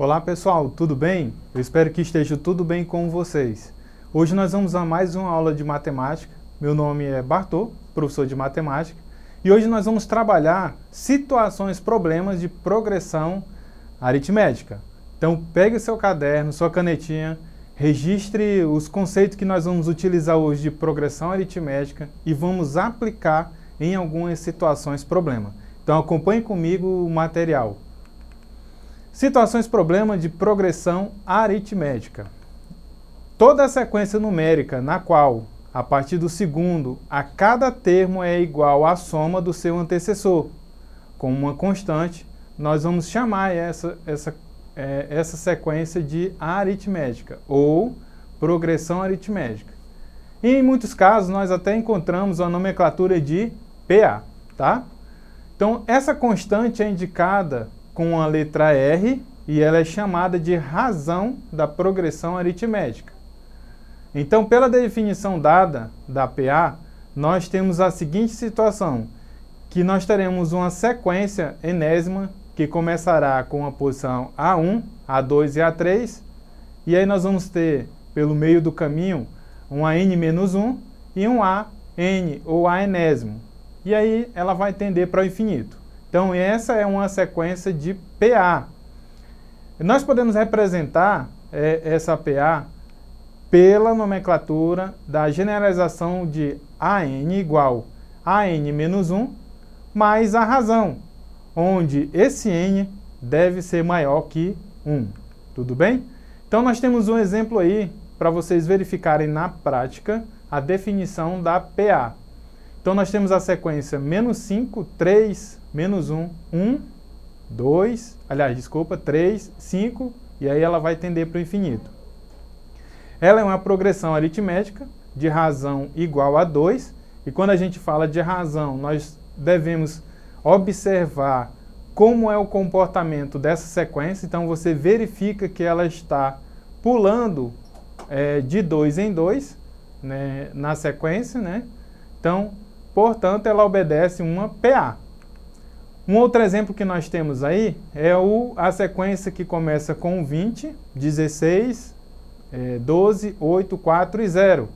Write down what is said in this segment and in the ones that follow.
Olá pessoal, tudo bem? Eu espero que esteja tudo bem com vocês. Hoje nós vamos a mais uma aula de matemática. Meu nome é Bartô, professor de matemática, e hoje nós vamos trabalhar situações, problemas de progressão aritmética. Então pegue o seu caderno, sua canetinha, registre os conceitos que nós vamos utilizar hoje de progressão aritmética e vamos aplicar em algumas situações problema. Então acompanhe comigo o material. Situações problema de progressão aritmética. Toda a sequência numérica na qual, a partir do segundo, a cada termo é igual à soma do seu antecessor, com uma constante, nós vamos chamar essa sequência de aritmética, ou progressão aritmética. E em muitos casos, nós até encontramos a nomenclatura de PA, tá? Então, essa constante é indicada com a letra R e ela é chamada de razão da progressão aritmética. Então, pela definição dada da PA, nós temos a seguinte situação, que nós teremos uma sequência enésima que começará com a posição A1, A2 e A3, e aí nós vamos ter, pelo meio do caminho, um AN-1 e um AN, ou A enésimo. E aí ela vai tender para o infinito. Então, essa é uma sequência de PA. Nós podemos representar essa PA pela nomenclatura da generalização de AN igual a AN-1 mais a razão, onde esse N deve ser maior que 1. Tudo bem? Então, nós temos um exemplo aí para vocês verificarem na prática a definição da PA. Então, nós temos a sequência -5, 3, -1, 1, 2, 3, 5, e aí ela vai tender para o infinito. Ela é uma progressão aritmética de razão igual a 2, e quando a gente fala de razão, nós devemos observar como é o comportamento dessa sequência. Então, você verifica que ela está pulando de 2 em 2, né, na sequência, né? Então, portanto, ela obedece uma PA. Um outro exemplo que nós temos aí é a sequência que começa com 20, 16, 12, 8, 4 e 0.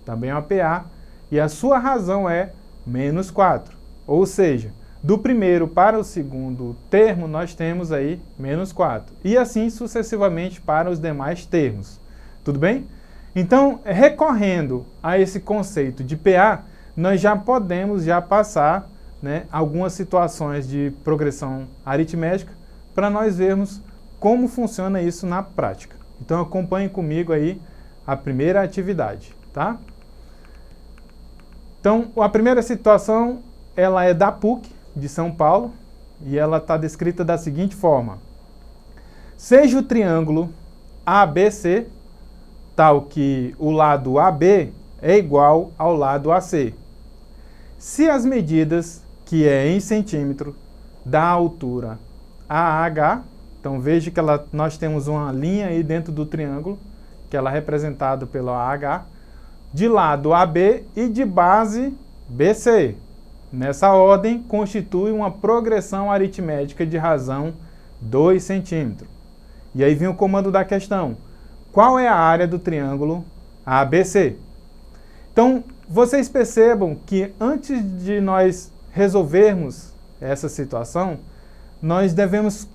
Também é uma PA. E a sua razão é -4. Ou seja, do primeiro para o segundo termo, nós temos aí -4. E assim sucessivamente para os demais termos. Tudo bem? Então, recorrendo a esse conceito de PA, nós já podemos passar, né, algumas situações de progressão aritmética para nós vermos como funciona isso na prática. Então acompanhe comigo aí a primeira atividade, tá? Então, a primeira situação, ela é da PUC de São Paulo e ela está descrita da seguinte forma: seja o triângulo ABC tal que o lado AB é igual ao lado AC. Se as medidas, que é em centímetro, da altura AH, então veja que nós temos uma linha aí dentro do triângulo, que ela é representada pelo AH, de lado AB e de base BC. Nessa ordem, constitui uma progressão aritmética de razão 2 centímetros. E aí vem o comando da questão. Qual é a área do triângulo ABC? Então, vocês percebam que antes de nós resolvermos essa situação, nós devemos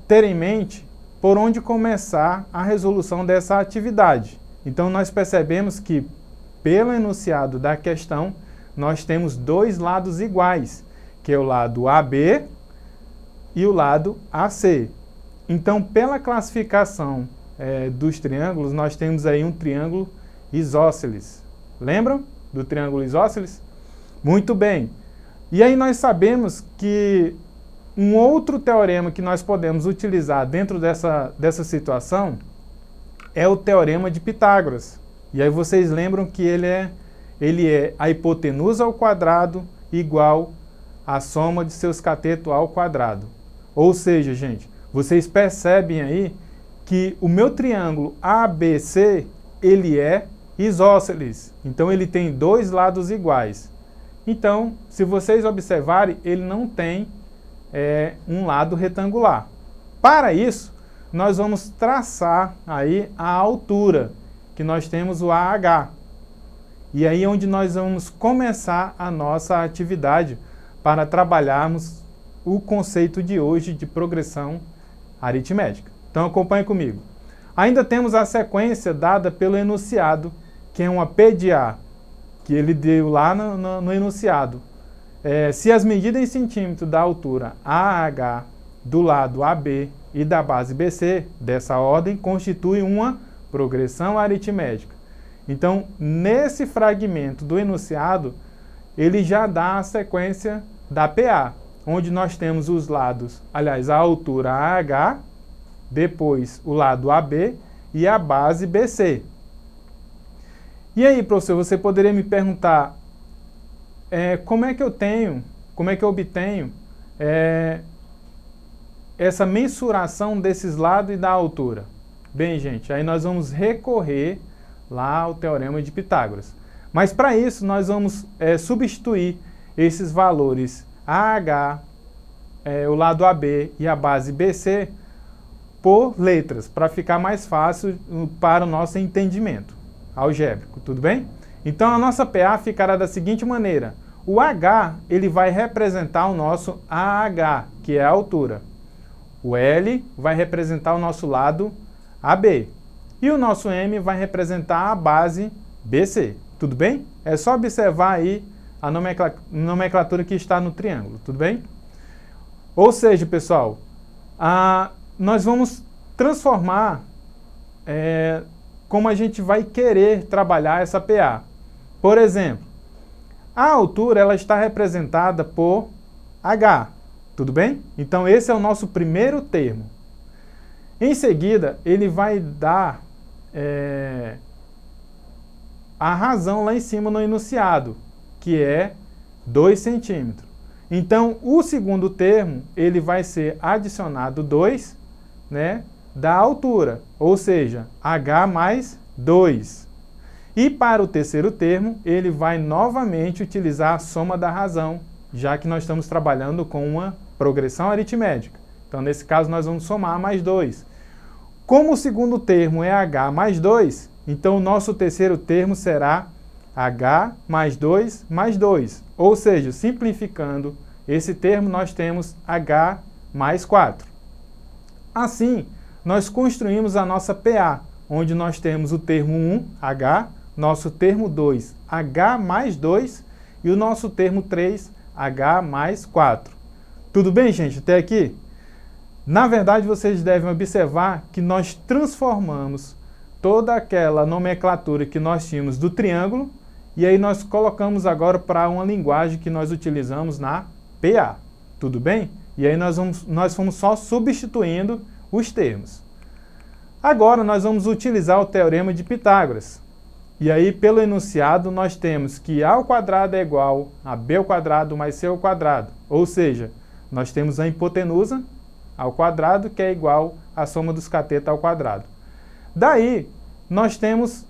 ter em mente por onde começar a resolução dessa atividade. Então, nós percebemos que, pelo enunciado da questão, nós temos dois lados iguais, que é o lado AB e o lado AC. Então, pela classificação dos triângulos, nós temos aí um triângulo isósceles. Lembram do triângulo isósceles? Muito bem. E aí nós sabemos que um outro teorema que nós podemos utilizar dentro dessa situação é o teorema de Pitágoras. E aí vocês lembram que ele é a hipotenusa ao quadrado igual à soma de seus catetos ao quadrado. Ou seja, gente, vocês percebem aí que o meu triângulo ABC, ele é isósceles. Então, ele tem dois lados iguais. Então, se vocês observarem, ele não tem um lado retangular. Para isso, nós vamos traçar aí a altura, que nós temos o AH. E aí é onde nós vamos começar a nossa atividade para trabalharmos o conceito de hoje de progressão aritmética. Então acompanhe comigo. Ainda temos a sequência dada pelo enunciado, que é uma PDA, que ele deu lá no enunciado. Se as medidas em centímetros da altura AH do lado AB e da base BC dessa ordem constituem uma progressão aritmética. Então, nesse fragmento do enunciado, ele já dá a sequência da PA, onde nós temos os lados, aliás, a altura AH, depois o lado AB e a base BC. E aí, professor, você poderia me perguntar como é que eu obtenho essa mensuração desses lados e da altura? Bem, gente, aí nós vamos recorrer lá ao Teorema de Pitágoras. Mas para isso nós vamos substituir esses valores AH, o lado AB e a base BC por letras, para ficar mais fácil para o nosso entendimento algébrico, tudo bem? Então a nossa PA ficará da seguinte maneira: o H ele vai representar o nosso AH, que é a altura. O L vai representar o nosso lado AB. E o nosso M vai representar a base BC. Tudo bem? É só observar aí a nomenclatura que está no triângulo. Tudo bem? Ou seja, pessoal, nós vamos transformar como a gente vai querer trabalhar essa PA. Por exemplo, a altura ela está representada por H. Tudo bem? Então esse é o nosso primeiro termo. Em seguida, ele vai dar a razão lá em cima no enunciado, que é 2 centímetros. Então, o segundo termo, ele vai ser adicionado 2, né, da altura, ou seja, H mais 2. E para o terceiro termo, ele vai novamente utilizar a soma da razão, já que nós estamos trabalhando com uma progressão aritmética. Então, nesse caso, nós vamos somar mais 2. Como o segundo termo é H mais 2, então o nosso terceiro termo será H mais 2 mais 2. Ou seja, simplificando esse termo, nós temos H mais 4. Assim, nós construímos a nossa PA, onde nós temos o termo 1, H, nosso termo 2, H mais 2, e o nosso termo 3, H mais 4. Tudo bem, gente, até aqui? Na verdade, vocês devem observar que nós transformamos toda aquela nomenclatura que nós tínhamos do triângulo e aí nós colocamos agora para uma linguagem que nós utilizamos na PA. Tudo bem? E aí nós fomos só substituindo os termos. Agora nós vamos utilizar o Teorema de Pitágoras. E aí, pelo enunciado, nós temos que A ao quadrado é igual a B ao quadrado mais C ao quadrado. Ou seja, nós temos a hipotenusa ao quadrado, que é igual à soma dos catetos ao quadrado. Daí, nós temos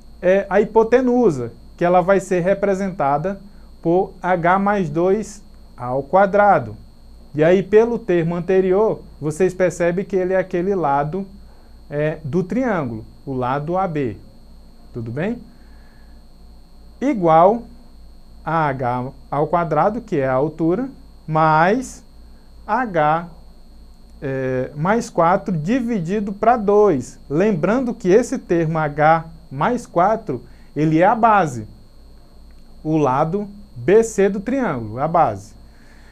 a hipotenusa, que ela vai ser representada por H mais 2 ao quadrado. E aí, pelo termo anterior, vocês percebem que ele é aquele lado do triângulo, o lado AB. Tudo bem? Igual a H ao quadrado, que é a altura, mais H mais 4 dividido para 2. Lembrando que esse termo H mais 4, ele é a base. O lado BC do triângulo, a base.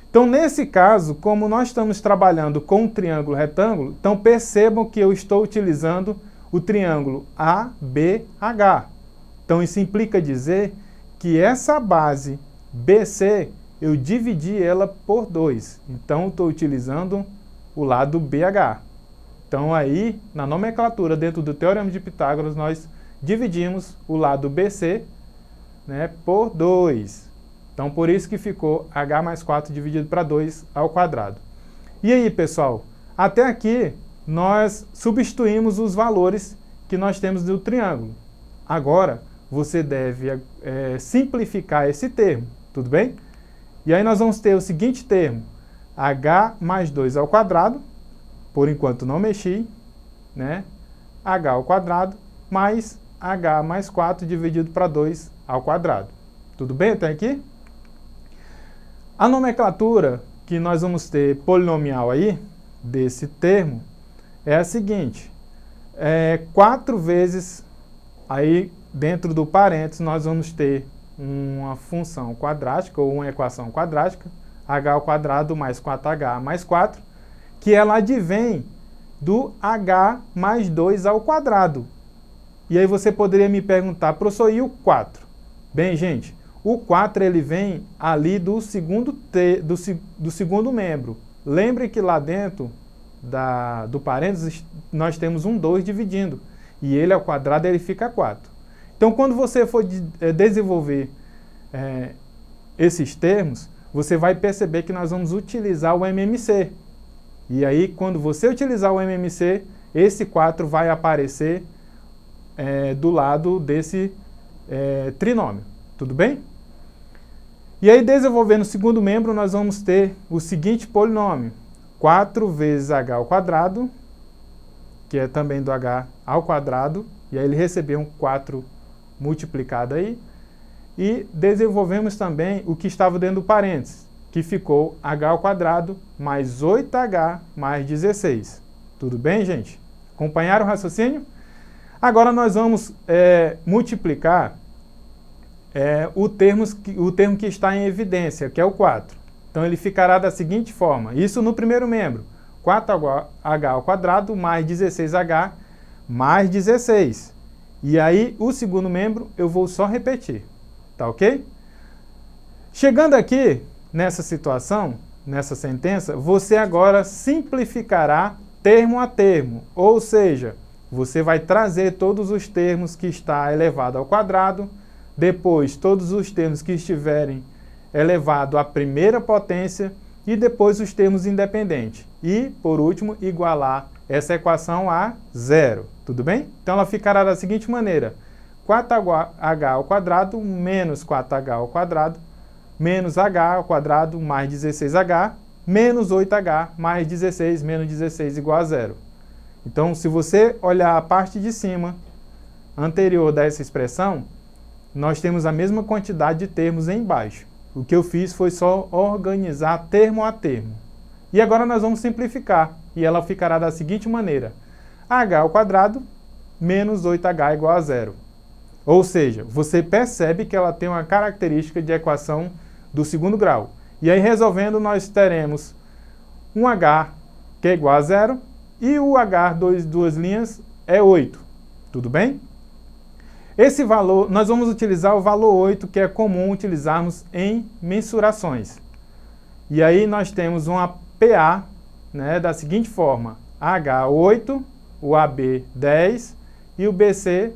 Então, nesse caso, como nós estamos trabalhando com um triângulo retângulo, então percebam que eu estou utilizando o triângulo ABH. Então, isso implica dizer que essa base BC, eu dividi ela por 2. Então, estou utilizando o lado BH. Então, aí, na nomenclatura, dentro do Teorema de Pitágoras, nós dividimos o lado BC, né, por 2. Então, por isso que ficou H mais 4 dividido para 2 ao quadrado. E aí, pessoal, até aqui nós substituímos os valores que nós temos do triângulo. Agora, você deve simplificar esse termo, tudo bem? E aí nós vamos ter o seguinte termo: H mais 2 ao quadrado por enquanto não mexi, né? H ao quadrado mais H mais 4 dividido para 2 ao quadrado. Tudo bem até aqui? A nomenclatura que nós vamos ter polinomial aí, desse termo, é a seguinte. 4 vezes, aí dentro do parênteses, nós vamos ter uma função quadrática, ou uma equação quadrática, h ao quadrado mais 4h mais 4, que ela advém do h mais 2 ao quadrado. E aí você poderia me perguntar, professor, e o 4? Bem, gente, o 4 ele vem ali do segundo membro. Lembre que lá dentro do parênteses nós temos um 2 dividindo. E ele ao quadrado ele fica 4. Então quando você for desenvolver esses termos, você vai perceber que nós vamos utilizar o MMC. E aí quando você utilizar o MMC, esse 4 vai aparecer do lado desse trinômio. Tudo bem? E aí, desenvolvendo o segundo membro, nós vamos ter o seguinte polinômio. 4 vezes h ao quadrado, que é também do h ao quadrado, e aí ele recebeu um 4 multiplicado aí. E desenvolvemos também o que estava dentro do parênteses, que ficou h ao quadrado mais 8h mais 16. Tudo bem, gente? Acompanharam o raciocínio? Agora nós vamos multiplicar o termo que está em evidência, que é o 4. Então ele ficará da seguinte forma, isso no primeiro membro, 4h ao quadrado mais 16h mais 16. E aí o segundo membro eu vou só repetir, tá ok? Chegando aqui nessa situação, nessa sentença, você agora simplificará termo a termo, ou seja, você vai trazer todos os termos que está elevado ao quadrado, depois todos os termos que estiverem elevado à primeira potência e depois os termos independentes. E, por último, igualar essa equação a zero. Tudo bem? Então ela ficará da seguinte maneira. 4h ao quadrado menos 4h ao quadrado menos h ao quadrado mais 16h menos 8h mais 16 menos 16 igual a zero. Então, se você olhar a parte de cima anterior dessa expressão, nós temos a mesma quantidade de termos embaixo. O que eu fiz foi só organizar termo a termo. E agora nós vamos simplificar. E ela ficará da seguinte maneira. H ao quadrado menos 8h igual a zero. Ou seja, você percebe que ela tem uma característica de equação do segundo grau. E aí resolvendo nós teremos um h que é igual a zero e o h, duas linhas, é 8. Tudo bem? Esse valor, nós vamos utilizar o valor 8, que é comum utilizarmos em mensurações. E aí nós temos uma PA, né, da seguinte forma. H8, o AB 10 e o BC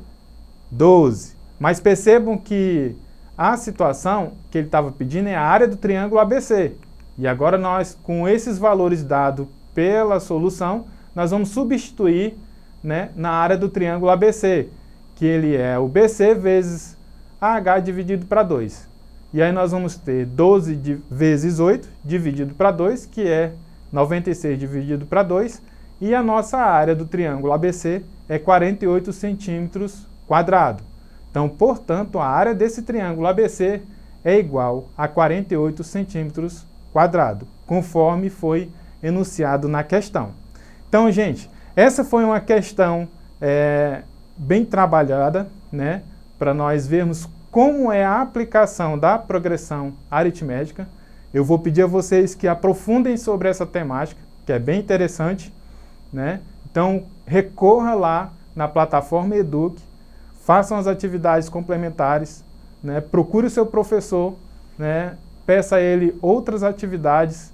12. Mas percebam que a situação que ele estava pedindo é a área do triângulo ABC. E agora nós, com esses valores dados pela solução, nós vamos substituir, né, na área do triângulo ABC, que ele é o BC vezes AH dividido para 2. E aí nós vamos ter 12 vezes 8 dividido para 2, que é 96 dividido para 2, e a nossa área do triângulo ABC é 48 centímetros quadrados. Então, portanto, a área desse triângulo ABC é igual a 48 centímetros quadrados, conforme foi enunciado na questão. Então, gente, essa foi uma questão bem trabalhada, né, para nós vermos como é a aplicação da progressão aritmética. Eu vou pedir a vocês que aprofundem sobre essa temática, que é bem interessante, né? Então, recorra lá na plataforma Eduque, façam as atividades complementares, né? Procure o seu professor, né? Peça a ele outras atividades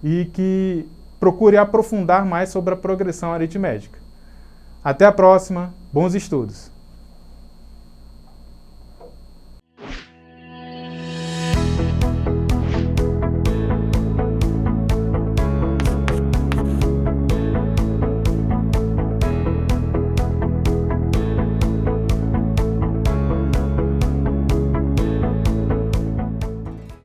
e que procure aprofundar mais sobre a progressão aritmética. Até a próxima, bons estudos!